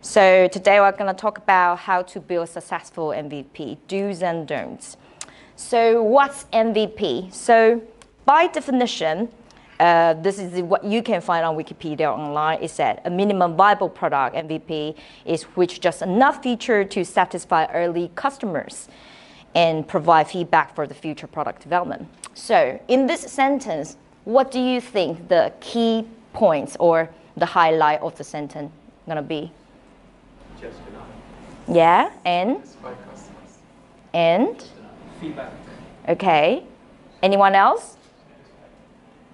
So today we're going to talk about how to build a successful MVP, do's and don'ts. So what's MVP? So by definition, this is what you can find on Wikipedia online. It said a minimum viable product, MVP, is which just enough feature to satisfy early customers and provide feedback for the future product development. So in this sentence, what do you think the key points or the highlight of the sentence going to be? Just enough. Yeah, and? Satisfy customers. And? Feedback. Okay. Anyone else?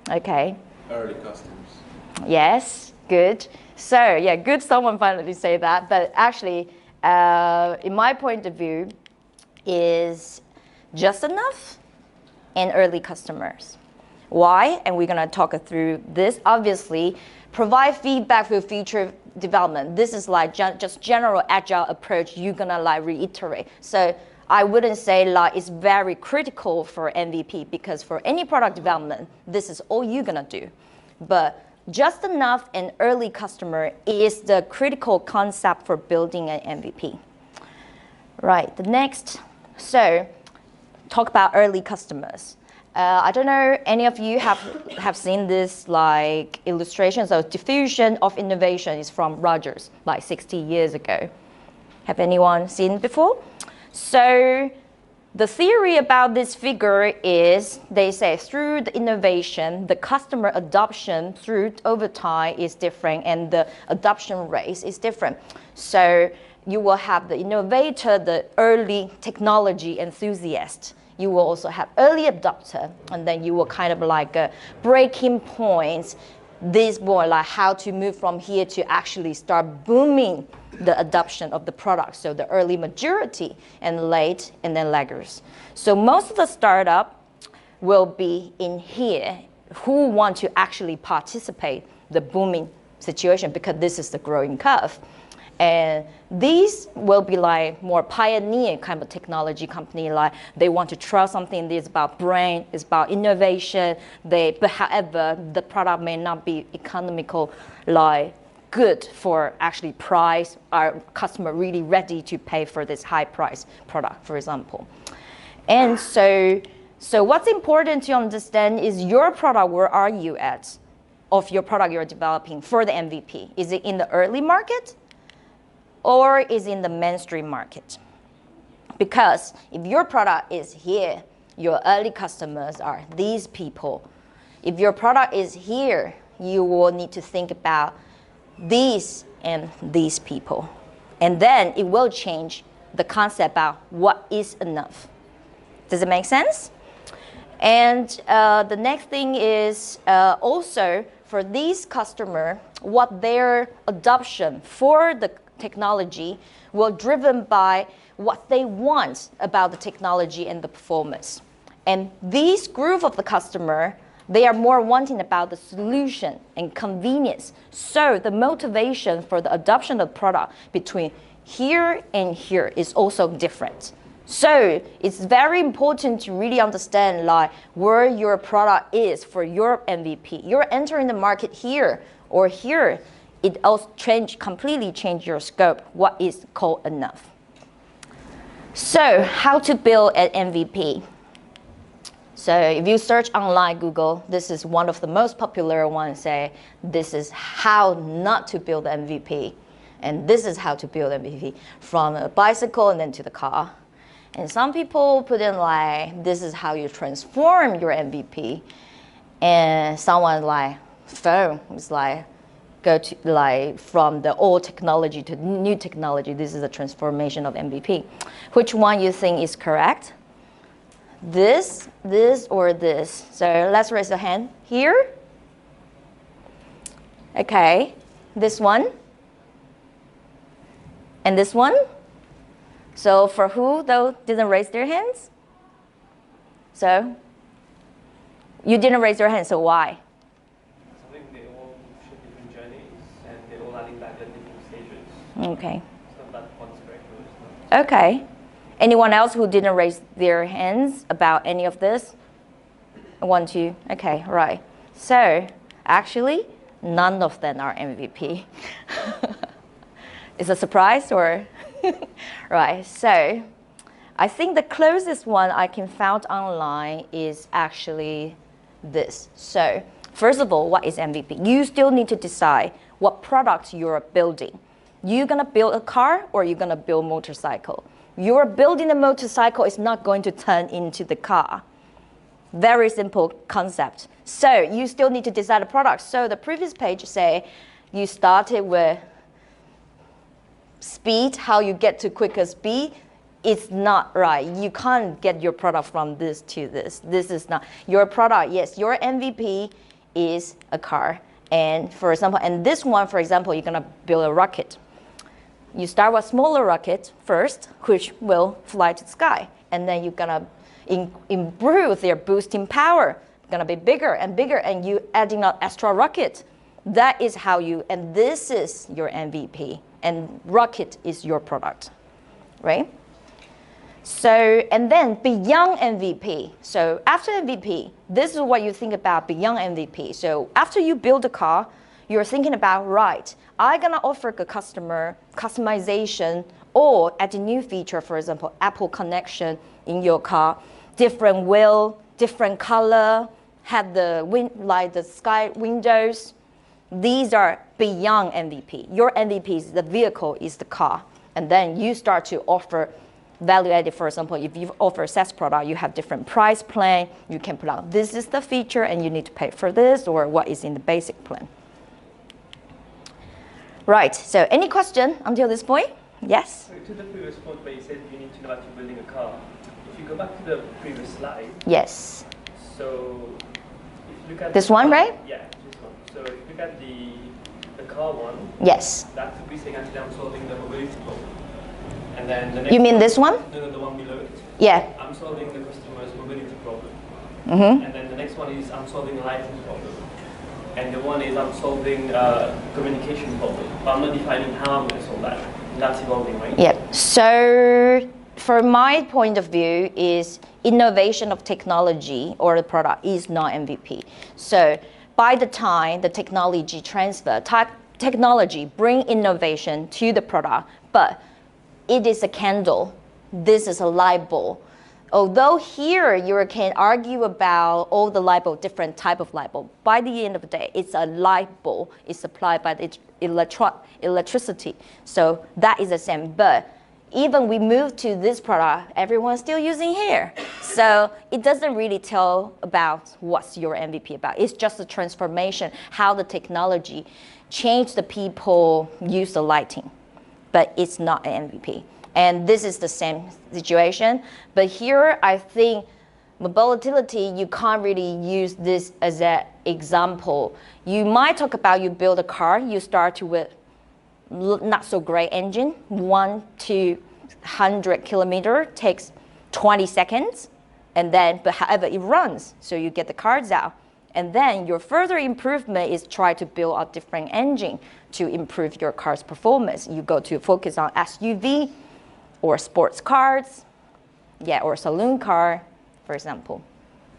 Okay. Early customers. Yes, good. So yeah, good someone finally say that. But actually, in my point of view, is just enough and early customers. Why? And we're gonna talk through this. Obviously, provide feedback for future development. This is like just general agile approach you're gonna like reiterate. So I wouldn't say like it's very critical for MVP because for any product development, this is all you're gonna do. But just enough and early customer is the critical concept for building an MVP. Right, the next, so talk about early customers. I don't know, any of you have seen this like illustrations of diffusion of innovation is from Rogers, like 60 years ago. Have anyone seen before? So the theory about this figure is they say through the innovation, the customer adoption through over time is different and the adoption rate is different. So you will have the innovator, the early technology enthusiast. You will also have early adopter, and then you will kind of like a breaking points. This more like how to move from here to actually start booming the adoption of the product. So the early majority and late and then laggers. So most of the startup will be in here who want to actually participate the booming situation because this is the growing curve. And these will be like more pioneer kind of technology company, like they want to try something that's about brain, it's about innovation. But however, the product may not be economical, like good for actually price. Our customer really ready to pay for this high price product, for example. And so what's important to understand is your product, where are you at of your product you're developing for the MVP? Is it in the early market? Or is in the mainstream market? Because if your product is here, your early customers are these people. If your product is here, you will need to think about these and these people. And then it will change the concept about what is enough. Does it make sense? And the next thing is also for these customers, what their adoption for the technology will driven by what they want about the technology and the performance. And these group of the customer, they are more wanting about the solution and convenience. So the motivation for the adoption of product between here and here is also different. So it's very important to really understand like where your product is for your MVP. You're entering the market here or here. It also completely change your scope, what is called enough. So how to build an MVP? So if you search online, Google, this is one of the most popular ones, say, this is how not to build an MVP. And this is how to build an MVP, from a bicycle and then to the car. And some people put in like, this is how you transform your MVP. And someone like, phone is like, go to like from the old technology to new technology. This is a transformation of MVP. Which one you think is correct? This, or this? So let's raise a hand here. Okay, this one. And this one. So for who though didn't raise their hands? So you didn't raise your hand, so why? Okay. Okay. Anyone else who didn't raise their hands about any of this? 1, 2. Okay, right. So actually, none of them are MVP. Is a surprise or? Right, so I think the closest one I can find online is actually this. So first of all, what is MVP? You still need to decide what product you're building. You're gonna build a car or you're gonna build a motorcycle. You're building a motorcycle, it's not going to turn into the car. Very simple concept. So you still need to decide a product. So the previous page say you started with speed, how you get to quicker speed. It's not right. You can't get your product from this to this. This is not your product. Yes, your MVP is a car. And for example, and this one, for example, you're gonna build a rocket. You start with a smaller rocket first, which will fly to the sky. And then you're gonna improve their boosting power. It's gonna be bigger and bigger, and you adding an extra rocket. That is how you, and this is your MVP. And rocket is your product, right? So, and then beyond MVP. So after MVP, this is what you think about beyond MVP. So after you build a car, you're thinking about, right, I'm gonna offer a customer customization or add a new feature, for example, Apple connection in your car, different wheel, different color, have the like the sky windows. These are beyond MVP. Your MVP is the vehicle, is the car. And then you start to offer value added. For example, if you offer a SaaS product, you have different price plan. You can put out, this is the feature and you need to pay for this, or what is in the basic plan. Right, so any question until this point? Yes? So to the previous point where you said you need to know about building a car, if you go back to the previous slide. Yes. So if you look at this one, right? Yeah, this one. So if you look at the car one. Yes. That could be saying actually I'm solving the mobility problem. And then the next you mean this one? No, the one below it. Yeah. I'm solving the customer's mobility problem. Mm-hmm. And then the next one is I'm solving a lighting problem. And the one is I'm solving communication problem. But I'm not defining how I'm going to solve that. And that's evolving, right? Yeah. So from my point of view is innovation of technology or the product is not MVP. So by the time the technology transfer, technology bring innovation to the product, but it is a candle. This is a light bulb. Although here you can argue about all the light bulb, different type of light bulb, by the end of the day, it's a light bulb. It's supplied by the electricity. So that is the same. But even we move to this product, everyone's still using hair. So it doesn't really tell about what's your MVP about. It's just a transformation, how the technology changed the people use the lighting. But it's not an MVP. And this is the same situation. But here, I think mobility, you can't really use this as an example. You might talk about you build a car, you start with not so great engine, 1 to 100 kilometer takes 20 seconds. And then, but however, it runs, so you get the cars out. And then your further improvement is try to build a different engine to improve your car's performance. You go to focus on SUV or sports cars, yeah, or saloon car, for example.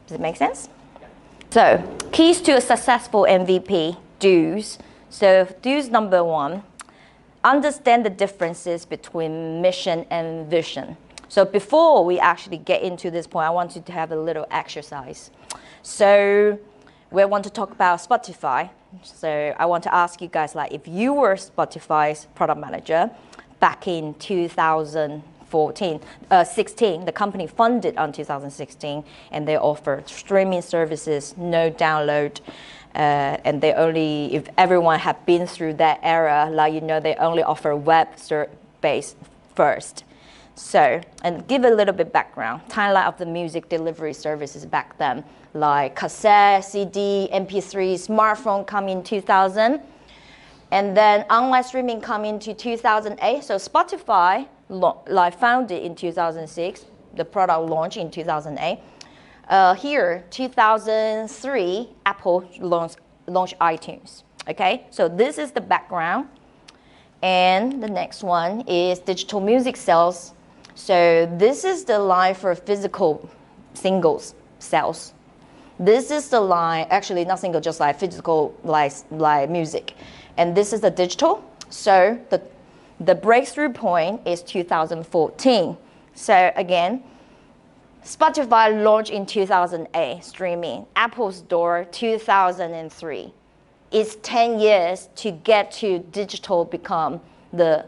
Does it make sense? Yeah. So keys to a successful MVP, do's. So do's number 1, understand the differences between mission and vision. So before we actually get into this point, I want you to have a little exercise. So we want to talk about Spotify. So I want to ask you guys, like, if you were Spotify's product manager back in 16, the company funded on 2016, and they offered streaming services, no download, and they only, if everyone had been through that era, like, you know, they only offer web-based first. So, and give a little bit background, timeline of the music delivery services back then, like cassette, CD, MP3, smartphone come in 2000, and then online streaming come into 2008. So Spotify, like founded in 2006, the product launched in 2008. Here, 2003, Apple launched iTunes. Okay, so this is the background. And the next one is digital music sales. So this is the line for physical singles sales. This is the line, actually not single, just like physical like music. And this is the digital. So The breakthrough point is 2014. So again, Spotify launched in 2008, streaming. Apple Store, 2003. It's 10 years to get to digital become the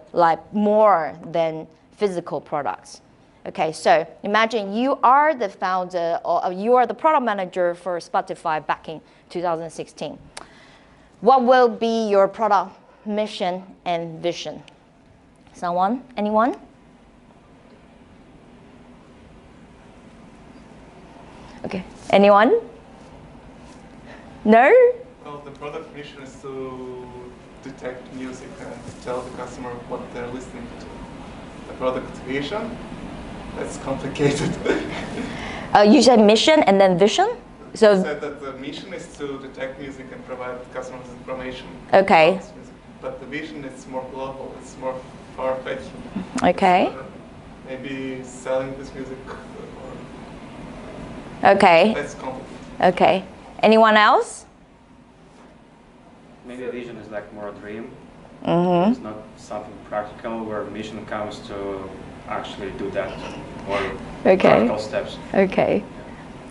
more than physical products. Okay, so imagine you are the founder or you are the product manager for Spotify back in 2016. What will be your product mission and vision? Someone? Anyone? Okay, anyone? No? Well, the product mission is to detect music and tell the customer what they're listening to. The product vision, that's complicated. You said mission and then vision? So I said that the mission is to detect music and provide customers information. Okay. About this music. But the vision is more global, it's more far-fetched. Okay. Maybe selling this music Okay. that's complicated. Okay. Anyone else? Maybe a vision is like more a dream. Mm-hmm. It's not something practical where mission comes to actually do that or practical steps. Okay.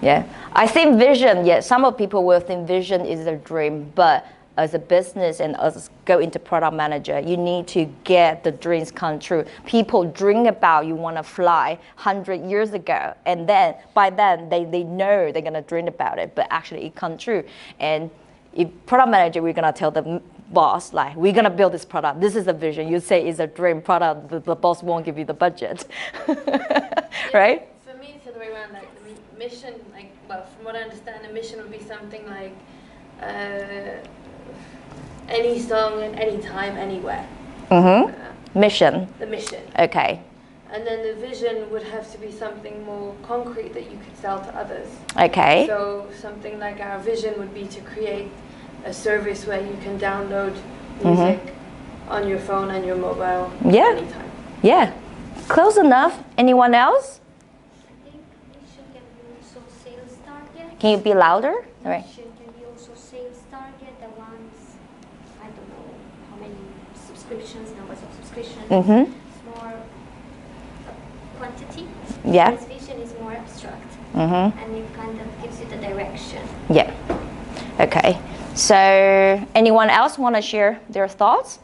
Yeah. I think vision, yeah, some of people will think vision is a dream, but as a business and as go into product manager, you need to get the dreams come true. People dream about you want to fly 100 years ago, and then by then they know they're going to dream about it, but actually it come true. And if product manager, we're going to tell the boss, like, we're going to build this product. This is a vision. You say it's a dream product, the boss won't give you the budget. Right? For me, it's the other way around. Like, the mission, like, well, from what I understand, a mission would be something like any song at any time, anywhere. Mm-hmm. Mission. The mission. Okay. And then the vision would have to be something more concrete that you could sell to others. Okay. So something like our vision would be to create a service where you can download music on your phone and your mobile anytime. Yeah. Close enough. Anyone else? I think mission can be also sales target. Can you be louder? All right. Mission can be also sales target. The ones, I don't know how many subscriptions, numbers of subscriptions. Mm-hmm. It's more quantity. Yeah. Whereas vision is more abstract. Mm-hmm. And it kind of gives you the direction. Yeah. Okay. So anyone else want to share their thoughts?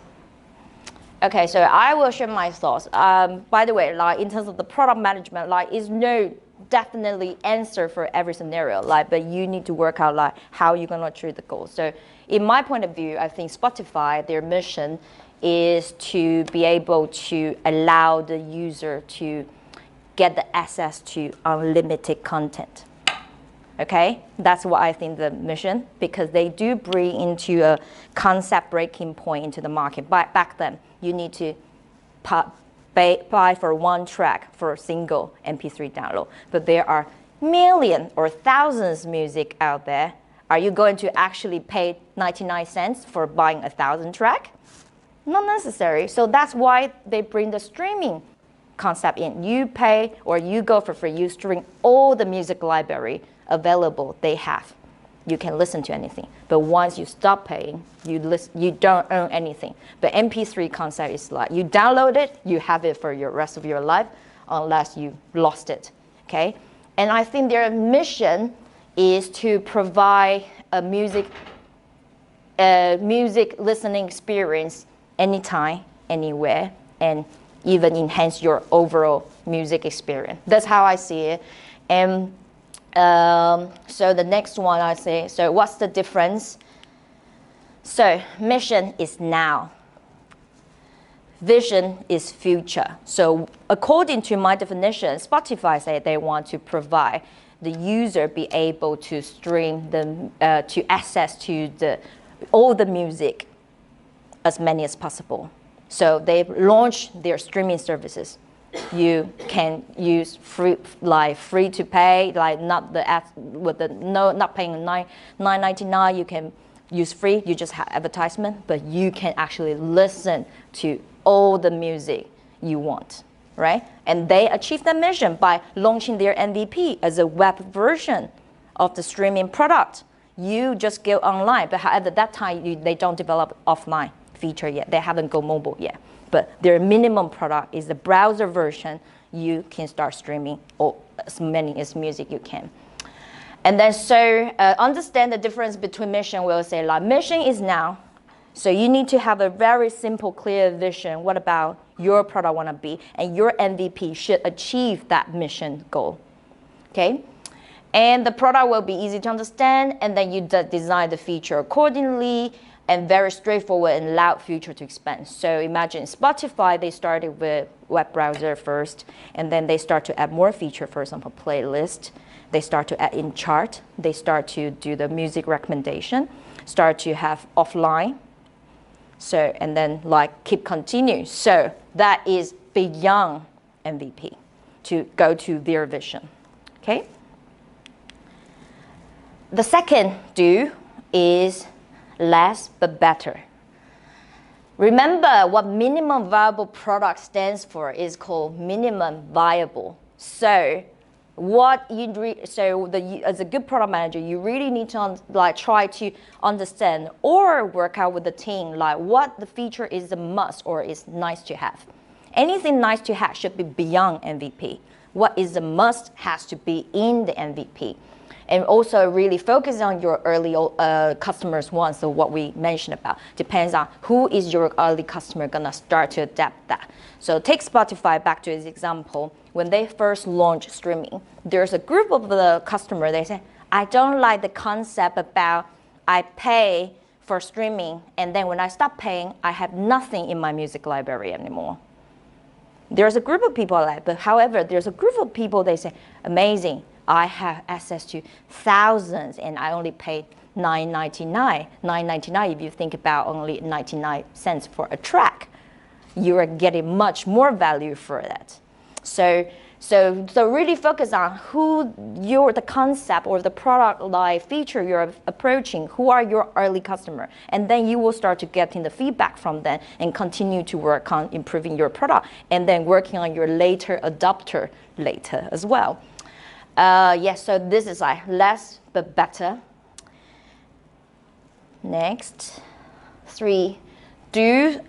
Okay, so I will share my thoughts. By the way, like in terms of the product management, like is no definitely answer for every scenario. Like, but you need to work out like how you're gonna achieve the goal. So, in my point of view, I think Spotify, their mission is to be able to allow the user to get the access to unlimited content. Okay, that's what I think the mission, because they do bring into a concept breaking point into the market. Back then, you need to buy for one track for a single MP3 download. But there are millions or thousands of music out there. Are you going to actually pay 99 cents for buying 1,000 track? Not necessary. So that's why they bring the streaming concept in. You pay or you go for free. You stream all the music library available they have. You can listen to anything. But once you stop paying, you don't own anything. But MP3 concept is like you download it, you have it for your rest of your life, unless you lost it. Okay, and I think their mission is to provide a music listening experience anytime, anywhere, and even enhance your overall music experience. That's how I see it. And so the next one I say, so what's the difference? So mission is now. Vision is future. So according to my definition, Spotify say they want to provide the user be able to stream to access to all the music as many as possible. So they've launched their streaming services. You can use free to pay, like not paying $9.99. You can use free. You just have advertisement, but you can actually listen to all the music you want, right? And they achieve that mission by launching their MVP as a web version of the streaming product. You just go online, but however, at that time they don't develop offline feature yet. They haven't go mobile yet. But their minimum product is the browser version. You can start streaming or as many as music you can. And then understand the difference between mission. We'll say like mission is now. So you need to have a very simple, clear vision. What about your product want to be? And your MVP should achieve that mission goal. Okay? And the product will be easy to understand. And then you design the feature accordingly. And very straightforward and loud feature to expand. So imagine Spotify, they started with web browser first. And then they start to add more feature, for example, playlist. They start to add in chart. They start to do the music recommendation. Start to have offline. So, and then like keep continue. So that is beyond MVP to go to their vision, okay? The second do is less but better. Remember what minimum viable product stands for is called minimum viable. So as a good product manager, you really need to try to understand or work out with the team like what the feature is a must or is nice to have. Anything nice to have should be beyond MVP. What is a must has to be in the MVP. And also really focus on your early customers one. So what we mentioned about depends on who is your early customer gonna start to adapt that. So take Spotify back to this example. When they first launched streaming, there's a group of the customer, they say, I don't like the concept about I pay for streaming and then when I stop paying, I have nothing in my music library anymore. There's a group of people like that, but however, there's a group of people, they say, amazing, I have access to thousands and I only pay $9.99. $9.99 if you think about only 99 cents for a track. You are getting much more value for that. So really focus on who the concept or the product like feature you're approaching, who are your early customer, and then you will start to getting the feedback from them and continue to work on improving your product and then working on your later adopter later as well. Yes, so this is like less but better. Next, 3, do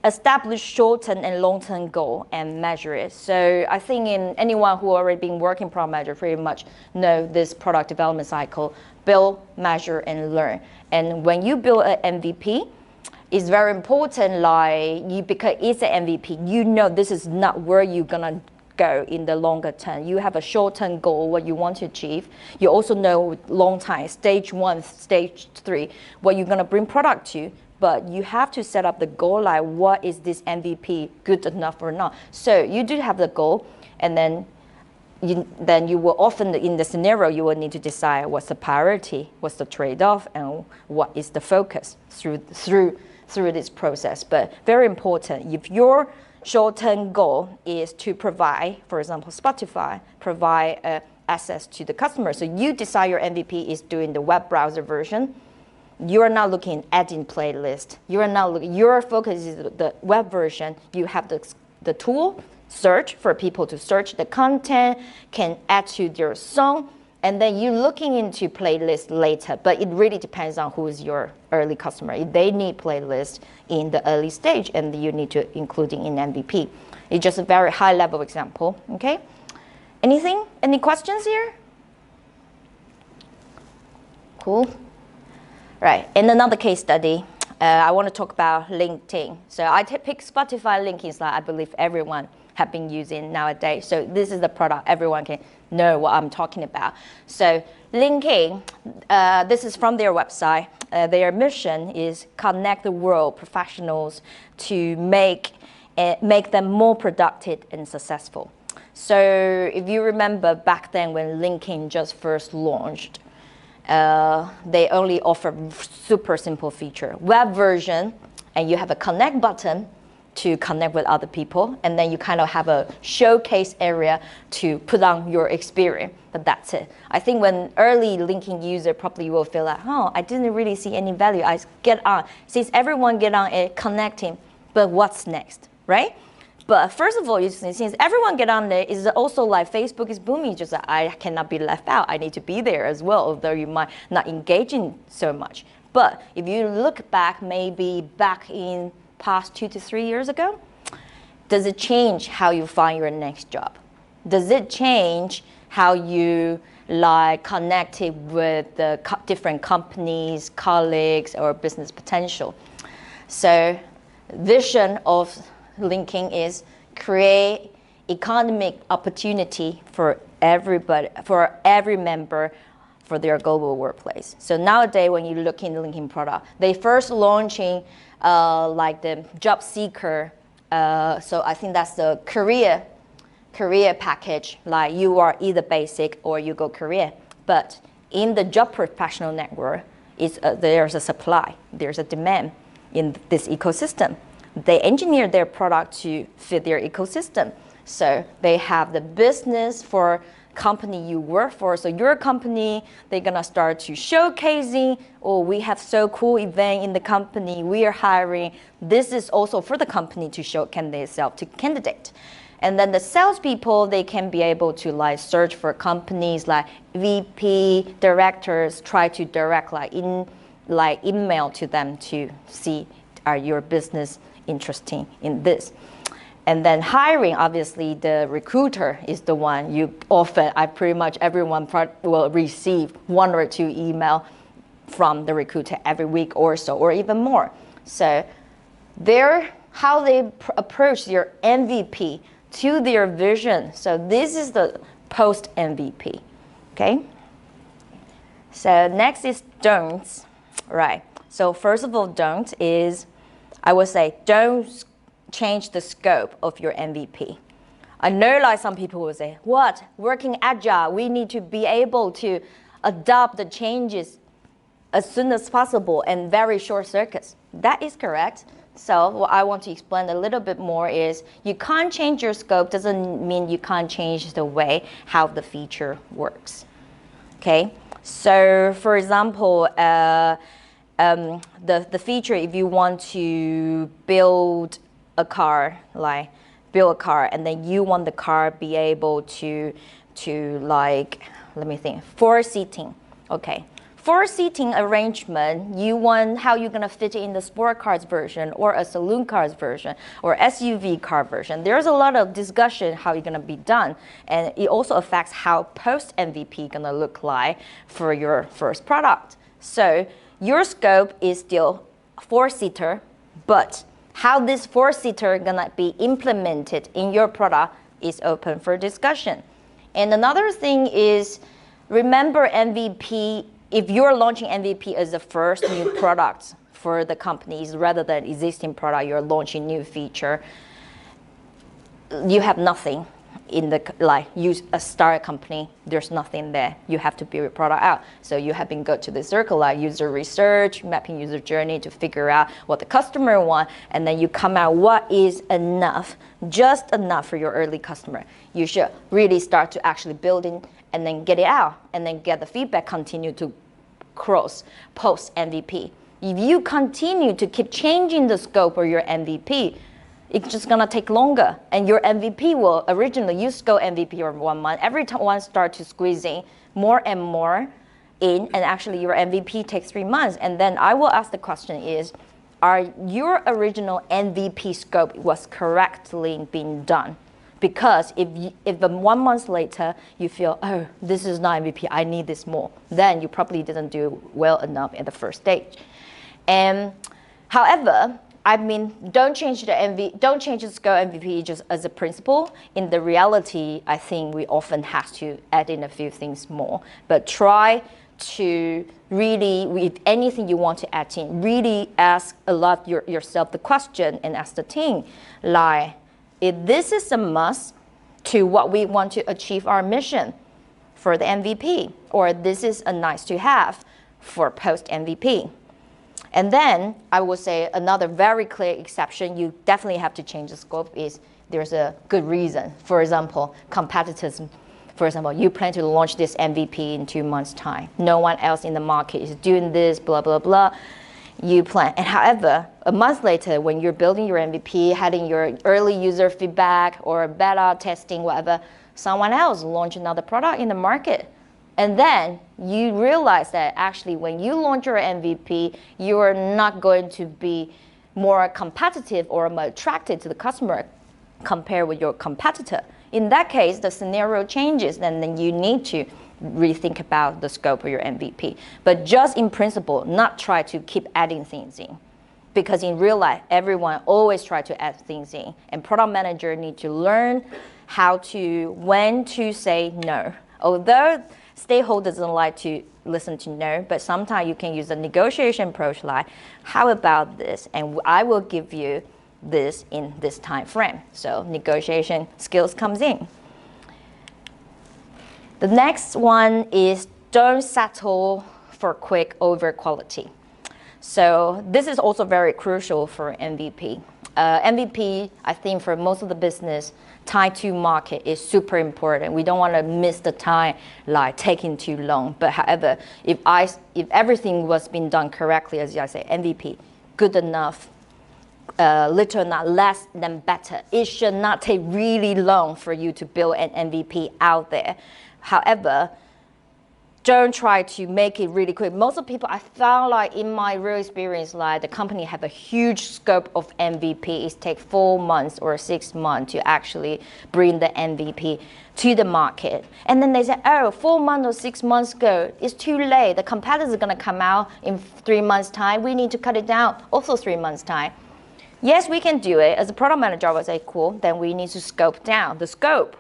establish short-term and long-term goal and measure it. So I think anyone who already been working product manager pretty much know this product development cycle, build, measure, and learn. And when you build an MVP, it's very important because it's an MVP, you know this is not where you're gonna go in the longer term. You have a short-term goal, what you want to achieve. You also know long time, stage 1, stage 3, what you're gonna bring product to. But you have to set up the goal, like what is this MVP good enough or not. So you do have the goal, and then you will often, in the scenario, you will need to decide what's the priority, what's the trade-off, and what is the focus through this process. But very important, if your short-term goal is to provide, for example, Spotify, provide access to the customer. So you decide your MVP is doing the web browser version. You are not looking at adding playlist. You are not looking, your focus is the web version. You have the tool, search for people to search the content, can add to their song, and then you're looking into playlist later. But it really depends on who is your early customer. If they need playlist in the early stage, and you need to include it in MVP. It's just a very high level example, okay? Anything? Any questions here? Cool. Right, in another case study, I want to talk about LinkedIn. So I pick Spotify. LinkedIn is like I believe everyone have been using nowadays. So this is the product everyone can know what I'm talking about. So LinkedIn, this is from their website. Their mission is connect the world professionals to make them more productive and successful. So if you remember back then when LinkedIn just first launched, they only offer super simple feature, web version, and you have a connect button to connect with other people, and then you kind of have a showcase area to put on your experience, but that's it. I think when early LinkedIn user probably will feel like, oh, I didn't really see any value. I get on, since everyone get on it, connecting, but what's next, right? But first of all, since everyone get on there, it's also like Facebook is booming, just like I cannot be left out. I need to be there as well, although you might not engage in so much. But if you look back, maybe back in past 2 to 3 years ago? Does it change how you find your next job? Does it change how you like connected with the different companies, colleagues, or business potential? So vision of linking is create economic opportunity for everybody, for every member for their global workplace. So nowadays, when you look in the LinkedIn product, they first launching like the job seeker. So I think that's the career package. Like you are either basic or you go career. But in the job professional network, there's a supply, there's a demand in this ecosystem. They engineer their product to fit their ecosystem. So they have the business for company you work for. So your company, they're gonna start to showcasing, oh, we have so cool event in the company, we are hiring. This is also for the company to show themselves to candidate. And then the salespeople, they can be able to like search for companies like VP, directors, try to direct like email to them to see are your business interesting in this. And then hiring, obviously, the recruiter is the one pretty much everyone will receive 1 or 2 email from the recruiter every week or so, or even more. So how they approach their MVP to their vision. So this is the post MVP, okay? So next is don'ts, right? So first of all, don't is, I would say, don't change the scope of your MVP. I know like some people will say, what? Working agile, we need to be able to adopt the changes as soon as possible and very short circuits. That is correct. So what I want to explain a little bit more is you can't change your scope doesn't mean you can't change the way how the feature works. Okay, so for example, the feature, if you want to build a car, and then you want the car be able to like, let me think, 4 seating. Okay, 4 seating arrangement, you want how you're gonna fit it in the sport cars version or a saloon cars version or SUV car version. There's a lot of discussion how it's gonna be done, and it also affects how post MVP gonna look like for your first product. So your scope is still 4-seater, but how this 4-seater gonna be implemented in your product is open for discussion. And another thing is, remember MVP, if you're launching MVP as the first new product for the companies rather than existing product, you're launching new feature, you have nothing in the, like you start a company, there's nothing there. You have to build your product out. So you have been go to the circle like user research, mapping user journey to figure out what the customer want, and then you come out what is enough, just enough for your early customer. You should really start to actually building and then get it out and then get the feedback, continue to cross post MVP. If you continue to keep changing the scope of your MVP, it's just gonna take longer, and your MVP will originally you scope MVP over 1 month. Every time one start to squeezing more and more in, and actually your MVP takes 3 months. And then I will ask the question is, are your original MVP scope was correctly being done? Because if 1 month later you feel, oh, this is not MVP, I need this more, then you probably didn't do well enough at the first stage. And however, I mean, don't change the scope MVP just as a principle. In the reality, I think we often have to add in a few things more. But try to really, with anything you want to add in, really ask a lot yourself the question and ask the team, like, if this is a must to what we want to achieve our mission for the MVP, or this is a nice to have for post MVP. And then I would say another very clear exception, you definitely have to change the scope is there's a good reason. For example, competitors, for example, you plan to launch this MVP in 2 months' time. No one else in the market is doing this, blah, blah, blah. You plan. And however, a month later, when you're building your MVP, having your early user feedback or beta testing, whatever, someone else launch another product in the market. And then you realize that actually when you launch your MVP, you are not going to be more competitive or more attractive to the customer compared with your competitor. In that case, the scenario changes, and then you need to rethink about the scope of your MVP. But just in principle, not try to keep adding things in. Because in real life, everyone always try to add things in. And product manager need to learn when to say no. Although stakeholders don't like to listen to no, but sometimes you can use a negotiation approach like, how about this? And I will give you this in this time frame. So negotiation skills comes in. The next one is don't settle for quick over quality. So this is also very crucial for MVP. MVP, I think for most of the business, time to market is super important. We don't want to miss the time like taking too long. But however, if everything was being done correctly, as I say, MVP, good enough, little not less than better. It should not take really long for you to build an MVP out there. However, don't try to make it really quick. Most of the people, I found like in my real experience, like the company have a huge scope of MVP. It takes 4 months or 6 months to actually bring the MVP to the market. And then they say, oh, 4 months or 6 months ago, it's too late. The competitors are gonna come out in 3 months time. We need to cut it down, also 3 months time. Yes, we can do it. As a product manager, I would say, cool, then we need to scope down the scope.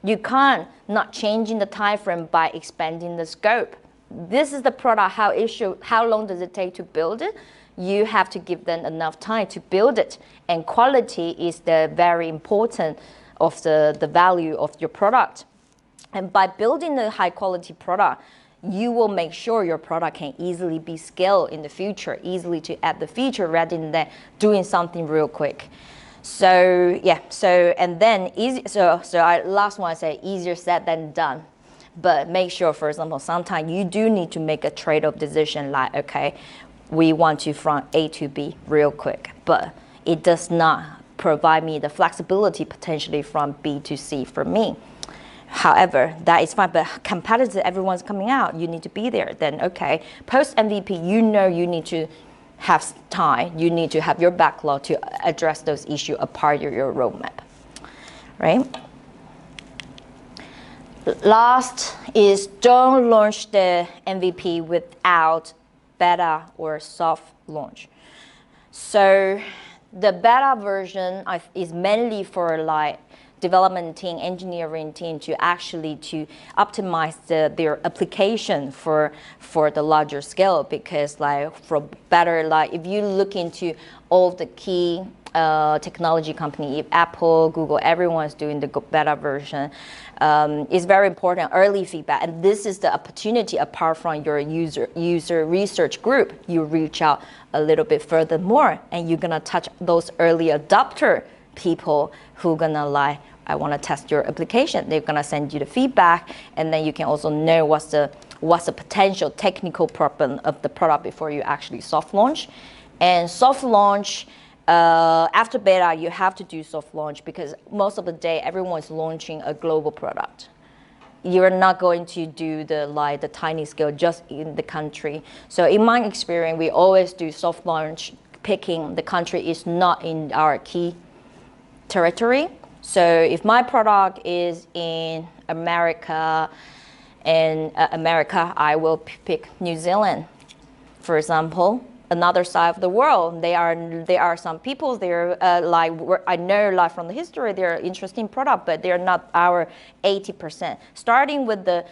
You can't not changing the time frame by expanding the scope. This is the product, how long does it take to build it? You have to give them enough time to build it. And quality is the very important of the value of your product. And by building a high quality product, you will make sure your product can easily be scaled in the future, easily to add the feature rather than doing something real quick. So yeah, last one I say easier said than done. But make sure, for example, sometimes you do need to make a trade-off decision like, okay, we want to from A to B real quick, but it does not provide me the flexibility potentially from B to C for me. However, that is fine, but competitor, everyone's coming out, you need to be there. Then okay, post MVP, you know you need to have time, you need to have your backlog to address those issues a part of your roadmap, right? Last is don't launch the MVP without beta or soft launch. So the beta version is mainly for like development team, engineering team to actually to optimize their application for the larger scale, because like for better, like if you look into all the key technology company, if Apple, Google, everyone's doing the beta version, it's very important early feedback. And this is the opportunity apart from your user research group, you reach out a little bit further more and you're gonna touch those early adopter people who gonna like, I want to test your application. They're gonna send you the feedback, and then you can also know what's the potential technical problem of the product before you actually soft launch. And soft launch, after beta, you have to do soft launch because most of the day everyone's launching a global product. You're not going to do the tiny scale just in the country. So in my experience, we always do soft launch, picking the country is not in our key territory. So if my product is in America, I will pick New Zealand, for example. Another side of the world, there are some people there I know like from the history, they're interesting product, but they're not our 80%. Starting with the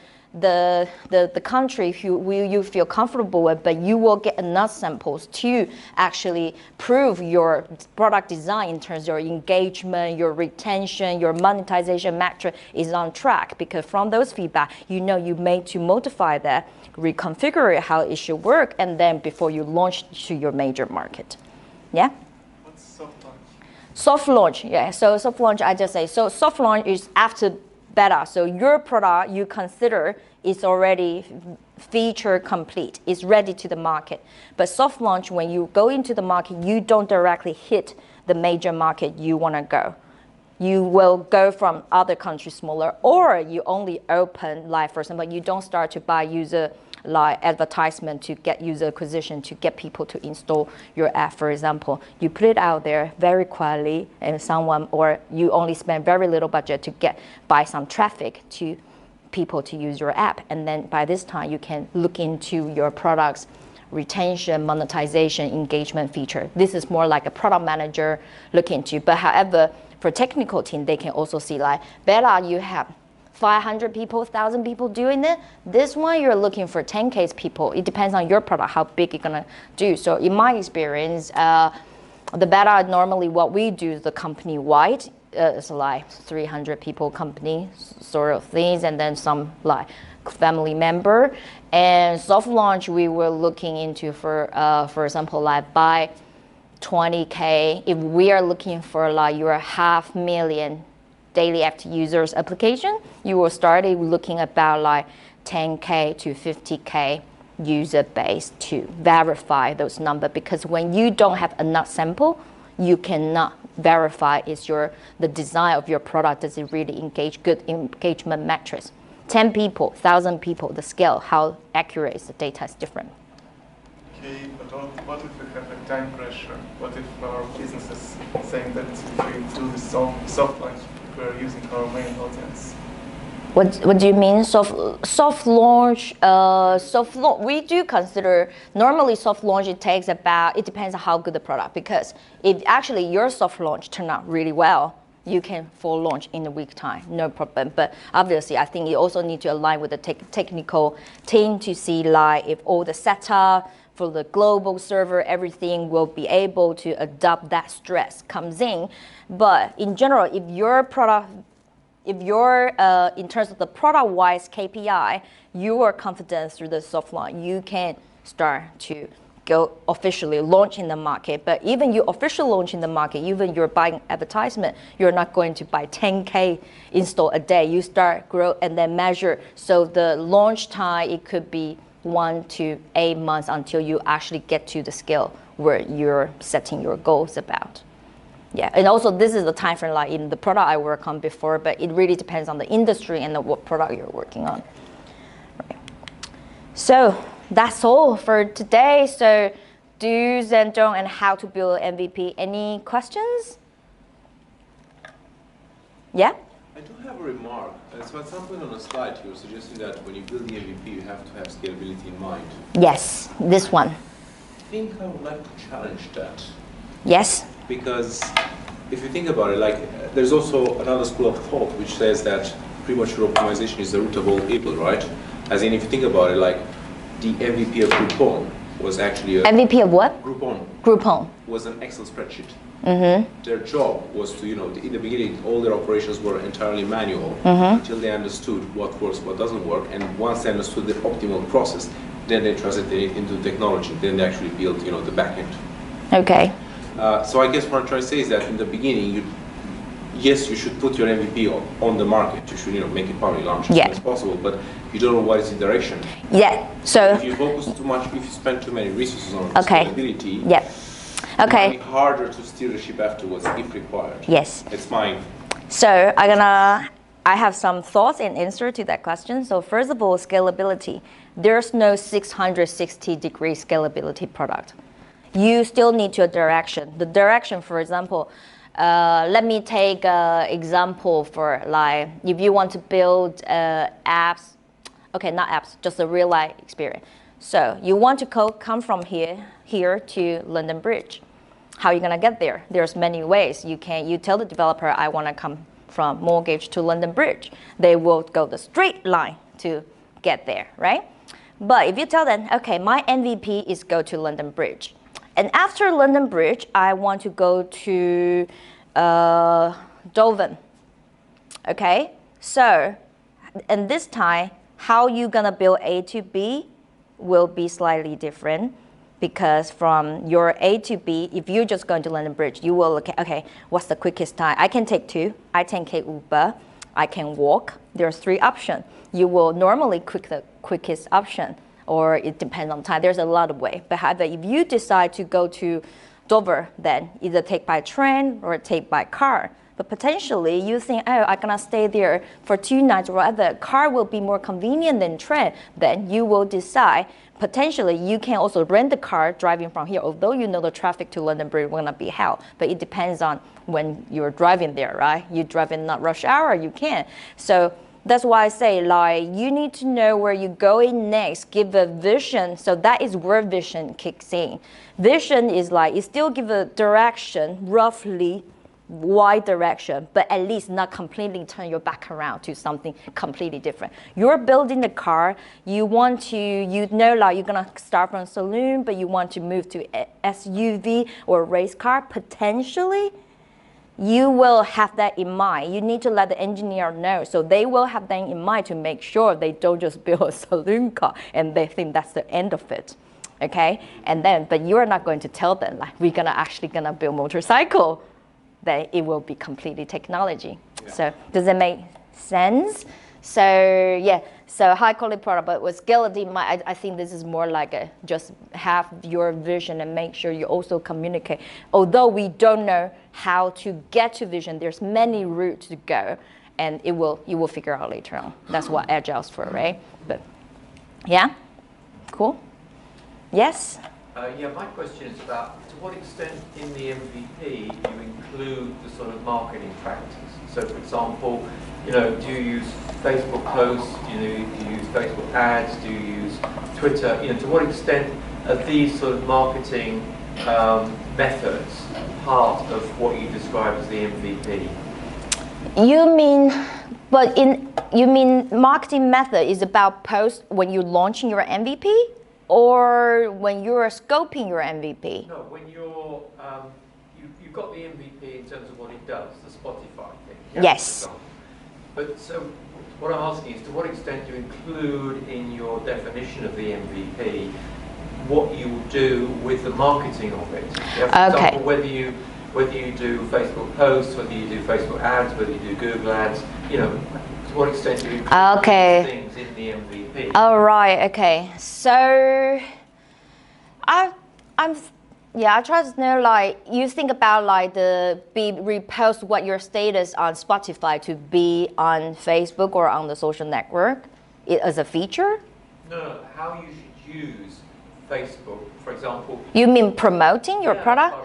country you feel comfortable with, but you will get enough samples to actually prove your product design in terms of your engagement, your retention, your monetization metric is on track. Because from those feedback, you know you made to modify that, reconfigure how it should work, and then before you launch to your major market. Yeah? What's soft launch? Soft launch, yeah. So soft launch, I just say, so soft launch is after beta. So your product you consider is already feature complete, it's ready to the market. But soft launch, when you go into the market, you don't directly hit the major market you want to go. You will go from other countries smaller, or you only open, like for example, you don't start to buy user like advertisement to get user acquisition, to get people to install your app, for example. You put it out there very quietly, and someone, or you only spend very little budget to buy some traffic to people to use your app. And then by this time, you can look into your products retention, monetization, engagement feature. This is more like a product manager look into. But however, for technical team, they can also see like, better you have 500 people, 1,000 people doing it. This one, you're looking for 10K people. It depends on your product, how big you're gonna do. So in my experience, the better normally what we do is the company-wide. It's like 300 people company sort of things, and then some like family member. And soft launch, we were looking into for example, like by 20K, if we are looking for like your 500,000 daily active users application, you will start looking about like 10K to 50K user base to verify those numbers. Because when you don't have enough sample, you cannot verify the design of your product, does it really engage, good engagement metrics. 10 people, 1,000 people, the scale, how accurate is the data is different. Okay, but what if we have a time pressure? What if our business is saying that if we do this soft launch, we're using our main audience? What do you mean soft launch? We do consider normally soft launch. It takes about, it depends on how good the product, because if actually your soft launch turned out really well, you can full launch in a week time, no problem. But obviously, I think you also need to align with the technical team to see like if all the setup for the global server, everything will be able to adopt that stress comes in. But in general, if your product, in terms of the product-wise KPI, you are confident through the soft launch, you can start to go officially launch in the market. But even you officially launch in the market, even you're buying advertisement, you're not going to buy 10K install a day. You start grow and then measure. So the launch time, it could be 1 to 8 months until you actually get to the scale where you're setting your goals about. Yeah, and also this is the time frame like in the product I work on before, but it really depends on the industry and what product you're working on. Right. So that's all for today. So do's and don'ts and how to build MVP. Any questions? Yeah? I do have a remark. So at some point on a slide, you were suggesting that when you build the MVP, you have to have scalability in mind. Yes, this one. I think I would like to challenge that. Yes? Because if you think about it, like there's also another school of thought which says that premature optimization is the root of all evil, right? As in, if you think about it, like the MVP of Groupon was actually a MVP of what? Groupon. Groupon. Was an Excel spreadsheet. Mm-hmm. Their job was to, in the beginning, all their operations were entirely manual until they understood what works, what doesn't work, and once they understood the optimal process, then they translated it into technology. Then they actually built, the back end. Okay. So I guess what I'm trying to say is that in the beginning, yes, you should put your MVP on the market. You should, make it publicly launched as soon as possible. But you don't know what is the direction. Yeah. So if you focus too much, if you spend too many resources on scalability, yeah. Okay. It might be harder to steer the ship afterwards if required. Yes. It's mine. So I have some thoughts and answer to that question. So first of all, scalability. There's no 360-degree scalability product. You still need your direction. The direction, for example, let me take an example for like, if you want to build apps, okay, not apps, just a real life experience. So you want to come from here to London Bridge. How are you gonna get there? There's many ways. You tell the developer, I wanna come from Mortgage to London Bridge. They will go the straight line to get there, right? But if you tell them, okay, my MVP is go to London Bridge. And after London Bridge, I want to go to Dover. Okay, so, and this time, how you gonna build A to B will be slightly different, because from your A to B, if you're just going to London Bridge, you will look at, okay, what's the quickest time? I can take 2, I can take Uber, I can walk. There's 3 options. You will normally pick the quickest option, or it depends on time. There's a lot of ways. But however, if you decide to go to Dover, then either take by train or take by car. but potentially you think, oh, I'm gonna stay there for 2 nights or whatever, car will be more convenient than train, then you will decide. Potentially, you can also rent the car driving from here, although you know the traffic to London Bridge will not be hell, but it depends on when you're driving there, right? You drive in not rush hour, you can. So that's why I say, like, you need to know where you're going next, give a vision. So that is where vision kicks in. Vision is like, it still give a direction, roughly wide direction, but at least not completely turn your back around to something completely different. You're building the car, you want to, you know, like you're gonna start from a saloon, but you want to move to SUV or race car, potentially, you will have that in mind. You need to let the engineer know. So they will have that in mind to make sure they don't just build a saloon car and they think that's the end of it. Okay? And then, but you're not going to tell them, like, we're actually gonna build motorcycle. Then it will be completely technology. Yeah. So does it make sense? So yeah, so high quality product, but with scalability, I think this is more like a just have your vision and make sure you also communicate. Although we don't know how to get to vision, there's many routes to go, and you will figure out later on. That's what Agile's for, right? But yeah, cool. Yes. Yeah, my question is about to what extent in the MVP you include the sort of marketing factors. So, for example, you know, do you use Facebook posts? Do you use Facebook ads? Do you use Twitter? You know, to what extent are these sort of marketing methods part of what you describe as the MVP? You mean marketing method is about post when you're launching your MVP? Or when you're scoping your MVP? No, when you're, you've got the MVP in terms of what it does, the Spotify thing. Yeah? Yes. But so what I'm asking is to what extent do you include in your definition of the MVP what you will do with the marketing of it? Yeah, for example, whether you do Facebook posts, whether you do Facebook ads, whether you do Google ads, you know, to what extent do you include these things in the MVP? All right. Okay. So, I try to know, like, you think about like repost what your status on Spotify to be on Facebook or on the social network as a feature. No, how you should use Facebook, for example. You mean promoting your product?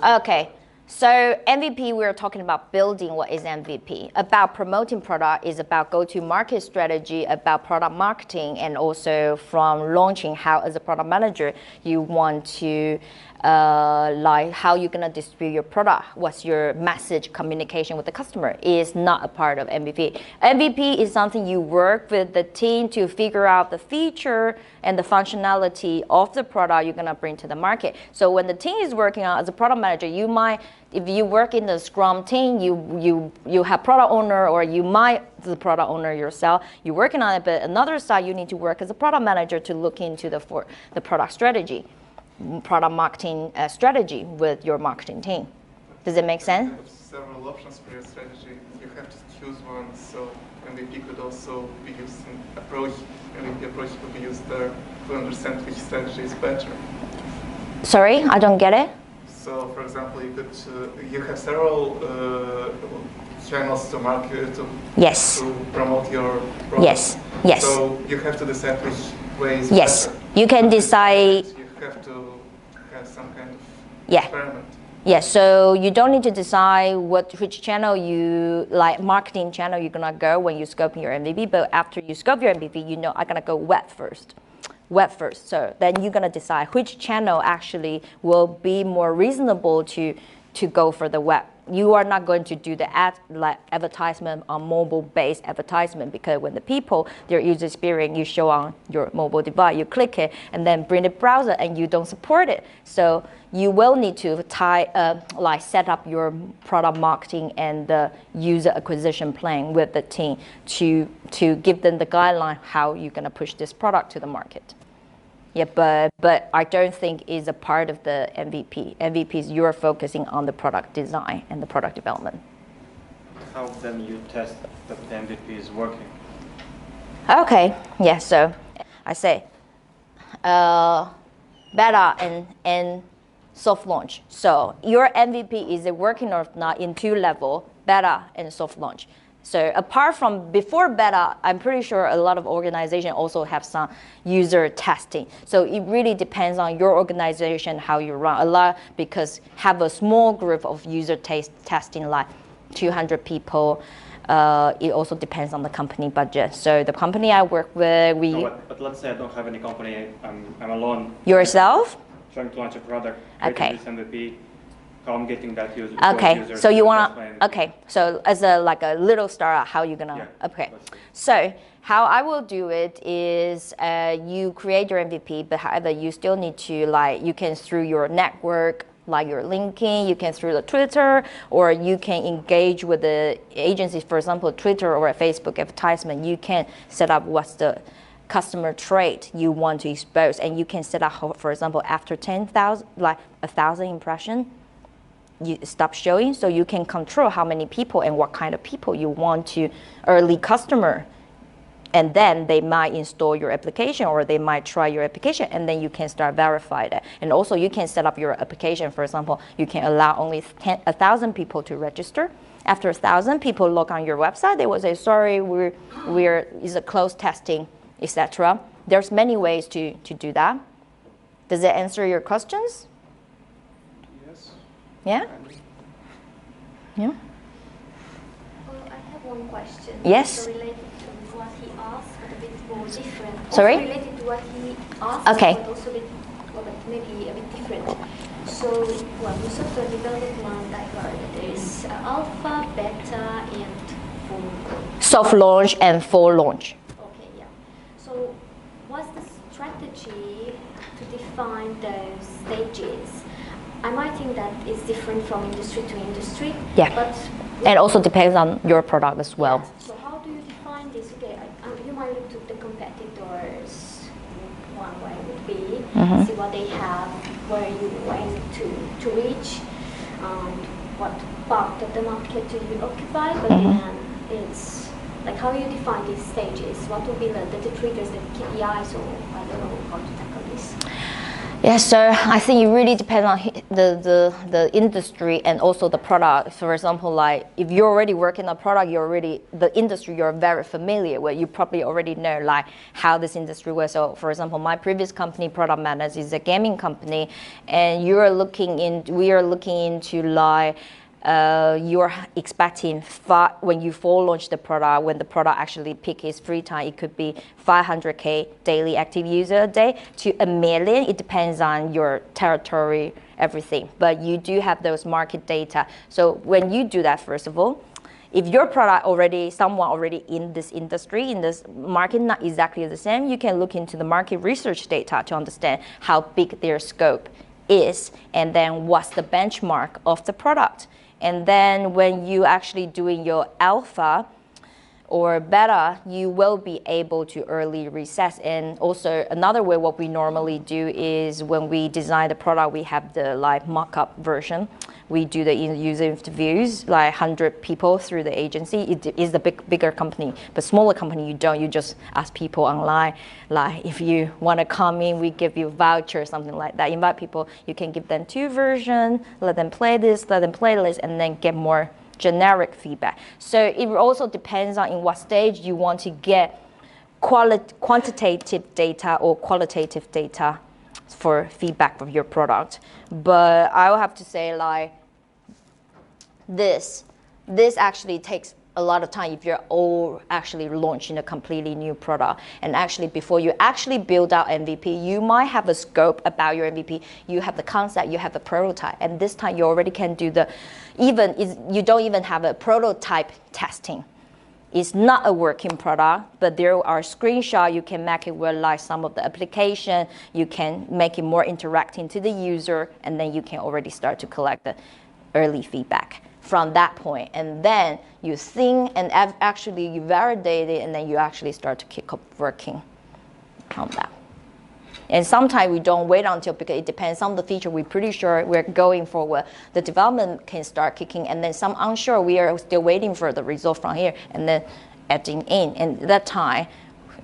Okay. So MVP, we're talking about building what is MVP. About promoting product is about go-to-market strategy, about product marketing, and also from launching how as a product manager, you want to like how you're gonna distribute your product, what's your message communication with the customer is not a part of MVP. MVP is something you work with the team to figure out the feature and the functionality of the product you're gonna bring to the market. So when the team is working on as a product manager, you might, if you work in the Scrum team, you have product owner, or you might the product owner yourself, you're working on it, but another side you need to work as a product manager to look into the product strategy. Product marketing strategy with your marketing team. Does it make sense? You have several options for your strategy. You have to choose one. So MVP could also be used in approach. MVP approach could be used there to understand which strategy is better. Sorry, I don't get it. So, for example, you have several channels to market to promote your product. Yes. Yes. So you have to decide which way is better. You can decide. You have to have some kind of experiment. Yeah, so you don't need to decide which channel marketing channel you're gonna go when you scope your MVP, but after you scope your MVP, you know I'm gonna go web first. So then you're gonna decide which channel actually will be more reasonable to go for the web. You are not going to do the advertisement on mobile-based advertisement, because when the people, their user experience, you show on your mobile device, you click it, and then bring the browser, and you don't support it. So you will need to set up your product marketing and the user acquisition plan with the team to give them the guideline how you're going to push this product to the market. Yeah, but I don't think is a part of the MVP. MVP is you're focusing on the product design and the product development. How then you test that the MVP is working? Okay, yeah, so I say beta and soft launch. So your MVP, is it working or not in 2 levels. beta and soft launch. So apart from before beta, I'm pretty sure a lot of organizations also have some user testing. So it really depends on your organization, how you run. A lot, because have a small group of user testing, like 200 people. It also depends on the company budget. So the company I work with, we... No, but let's say I don't have any company, I'm alone. Yourself? Trying to launch a product, okay. This MVP. How I'm getting that user. Okay, so you wanna, okay, so as a like a little startup, how you gonna, okay. So how I will do it is you create your MVP, but however you still need to like, you can through your network, like your LinkedIn, you can through the Twitter, or you can engage with the agencies, for example, Twitter or a Facebook advertisement, you can set up what's the customer trait you want to expose, and you can set up, for example, after 10,000, like 1,000 impressions, you stop showing, so you can control how many people and what kind of people you want to early customer. And then they might install your application or they might try your application, and then you can start verify that. And also you can set up your application. For example, you can allow only 1,000 people to register. After 1,000 people log on your website, they will say, sorry, is a closed testing, etc. There's many ways to do that. Does that answer your questions? Yeah? Yeah? Well, I have one question. Yes? So related to what he asked, but a bit more different. Sorry? Also related to what he asked, okay. but also maybe a bit different. So, well, the software development, I heard there is alpha, beta, and full. Soft launch and full launch. Okay, yeah. So, what's the strategy to define those stages? I might think that it's different from industry to industry. Yeah. But and also depends on your product as well. Yes. So how do you define this? Okay, you might look to the competitors. One way would be see what they have, where you aim to reach, what part of the market do you occupy. But then it's like how you define these stages. What would be the triggers, the KPIs, or I don't know how to tackle this. Yeah, so I think it really depends on the industry and also the product. For example, like if you're already working on a product, the industry you're very familiar with, you probably already know like how this industry works. So for example, my previous company, Product Madness, is a gaming company, and we are looking into like you're expecting when you full launch the product, when the product actually peak its free time, it could be 500K daily active user a day to 1 million. It depends on your territory, everything. But you do have those market data. So when you do that, first of all, if your product someone already in this industry, in this market, not exactly the same, you can look into the market research data to understand how big their scope is, and then what's the benchmark of the product. And then when you actually doing your alpha or beta, you will be able to early recess. And also another way what we normally do is when we design the product, we have the like mock-up version. We do the user interviews, like 100 people through the agency. It is the bigger company, but smaller company, you don't. You just ask people online, like if you want to come in, we give you a voucher, something like that. Invite people, you can give them 2 versions, let them play this, let them play this, and then get more generic feedback. So it also depends on in what stage you want to get quantitative data or qualitative data for feedback of your product. But I will have to say like this actually takes a lot of time if you're all actually launching a completely new product. And actually before you actually build out MVP, you might have a scope about your MVP. You have the concept, you have the prototype. And this time you already can do you don't even have a prototype testing. It's not a working product, but there are screenshots. You can make it with like some of the application. You can make it more interacting to the user, and then you can already start to collect the early feedback from that point. And then you think and actually you validate it, and then you actually start to kick up working on that. And sometimes we don't wait until, because it depends on the feature we're pretty sure we're going for, the development can start kicking, and then some unsure, we are still waiting for the result from here, and then adding in. And that time,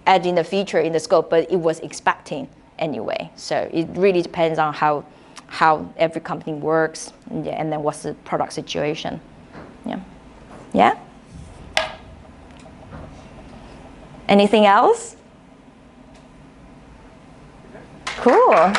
adding the feature in the scope, but it was expecting anyway. So it really depends on how every company works, and then what's the product situation. Yeah. Yeah? Anything else? Cool.